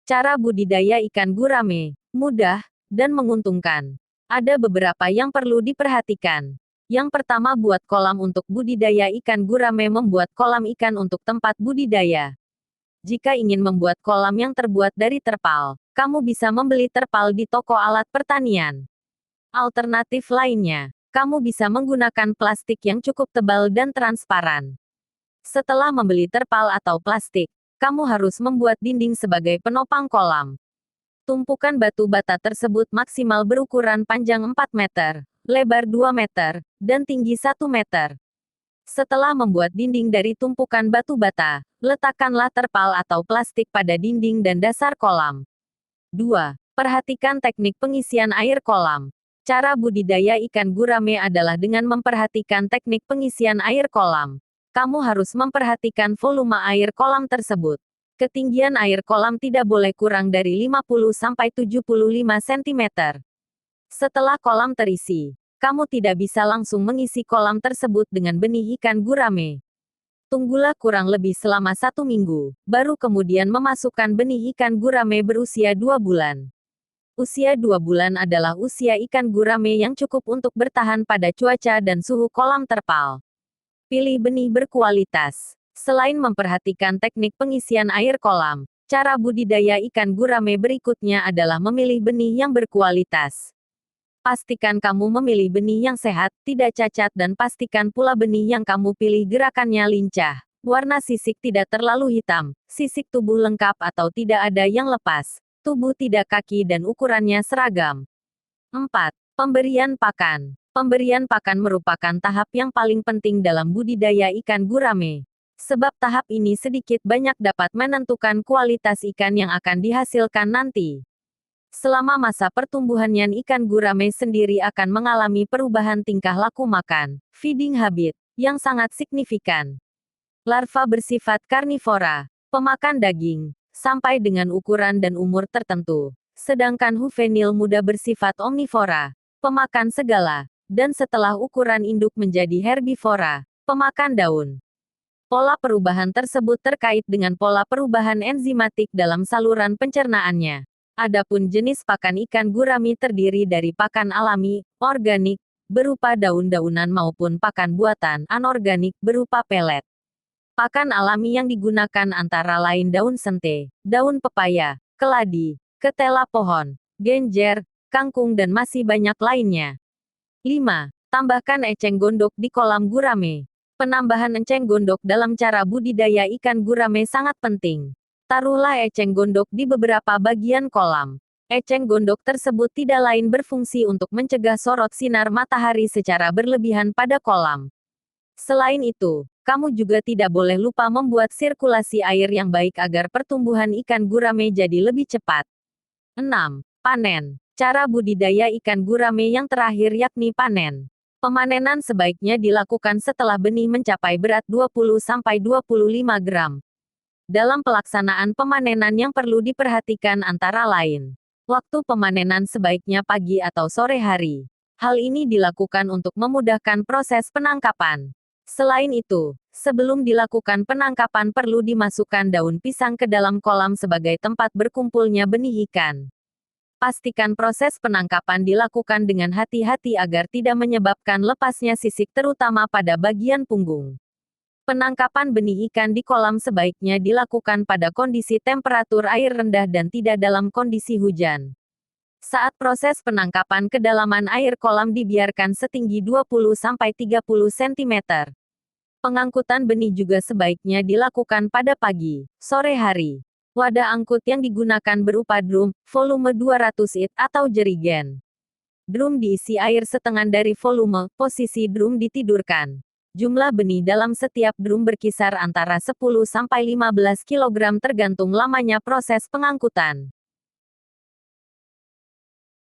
Cara budidaya ikan gurame mudah dan menguntungkan. Ada beberapa yang perlu diperhatikan. Yang pertama, buat kolam untuk budidaya ikan gurame. Membuat kolam ikan untuk tempat budidaya. Jika ingin membuat kolam yang terbuat dari terpal, kamu bisa membeli terpal di toko alat pertanian. Alternatif lainnya, kamu bisa menggunakan plastik yang cukup tebal dan transparan. Setelah membeli terpal atau plastik, kamu harus membuat dinding sebagai penopang kolam. Tumpukan batu bata tersebut maksimal berukuran panjang 4 meter, lebar 2 meter, dan tinggi 1 meter. Setelah membuat dinding dari tumpukan batu bata, letakkanlah terpal atau plastik pada dinding dan dasar kolam. 2. Perhatikan teknik pengisian air kolam. Cara budidaya ikan gurame adalah dengan memperhatikan teknik pengisian air kolam. Kamu harus memperhatikan volume air kolam tersebut. Ketinggian air kolam tidak boleh kurang dari 50-75 cm. Setelah kolam terisi, kamu tidak bisa langsung mengisi kolam tersebut dengan benih ikan gurame. Tunggulah kurang lebih selama 1 minggu, baru kemudian memasukkan benih ikan gurame berusia 2 bulan. Usia 2 bulan adalah usia ikan gurame yang cukup untuk bertahan pada cuaca dan suhu kolam terpal. Pilih benih berkualitas. Selain memperhatikan teknik pengisian air kolam, cara budidaya ikan gurame berikutnya adalah memilih benih yang berkualitas. Pastikan kamu memilih benih yang sehat, tidak cacat, dan pastikan pula benih yang kamu pilih gerakannya lincah. Warna sisik tidak terlalu hitam, sisik tubuh lengkap atau tidak ada yang lepas, tubuh tidak kaki dan ukurannya seragam. 4. Pemberian pakan. Pemberian pakan merupakan tahap yang paling penting dalam budidaya ikan gurame. Sebab tahap ini sedikit banyak dapat menentukan kualitas ikan yang akan dihasilkan nanti. Selama masa pertumbuhannya, ikan gurame sendiri akan mengalami perubahan tingkah laku makan, feeding habit, yang sangat signifikan. Larva bersifat karnivora, pemakan daging, sampai dengan ukuran dan umur tertentu. Sedangkan juvenil muda bersifat omnivora, pemakan segala, dan setelah ukuran induk menjadi herbivora, pemakan daun. Pola perubahan tersebut terkait dengan pola perubahan enzimatik dalam saluran pencernaannya. Adapun jenis pakan ikan gurame terdiri dari pakan alami, organik, berupa daun-daunan maupun pakan buatan, anorganik, berupa pelet. Pakan alami yang digunakan antara lain daun sente, daun pepaya, keladi, ketela pohon, genjer, kangkung dan masih banyak lainnya. 5. Tambahkan eceng gondok di kolam gurame. Penambahan eceng gondok dalam cara budidaya ikan gurame sangat penting. Taruhlah eceng gondok di beberapa bagian kolam. Eceng gondok tersebut tidak lain berfungsi untuk mencegah sorot sinar matahari secara berlebihan pada kolam. Selain itu, kamu juga tidak boleh lupa membuat sirkulasi air yang baik agar pertumbuhan ikan gurame jadi lebih cepat. 6. Panen. Cara budidaya ikan gurame yang terakhir yakni panen. Pemanenan sebaiknya dilakukan setelah benih mencapai berat 20-25 gram. Dalam pelaksanaan pemanenan yang perlu diperhatikan antara lain, waktu pemanenan sebaiknya pagi atau sore hari. Hal ini dilakukan untuk memudahkan proses penangkapan. Selain itu, sebelum dilakukan penangkapan perlu dimasukkan daun pisang ke dalam kolam sebagai tempat berkumpulnya benih ikan. Pastikan proses penangkapan dilakukan dengan hati-hati agar tidak menyebabkan lepasnya sisik terutama pada bagian punggung. Penangkapan benih ikan di kolam sebaiknya dilakukan pada kondisi temperatur air rendah dan tidak dalam kondisi hujan. Saat proses penangkapan, kedalaman air kolam dibiarkan setinggi 20-30 cm. Pengangkutan benih juga sebaiknya dilakukan pada pagi, sore hari. Wadah angkut yang digunakan berupa drum, volume 200 lit atau jerigen. Drum diisi air setengah dari volume, posisi drum ditidurkan. Jumlah benih dalam setiap drum berkisar antara 10-15 kg tergantung lamanya proses pengangkutan.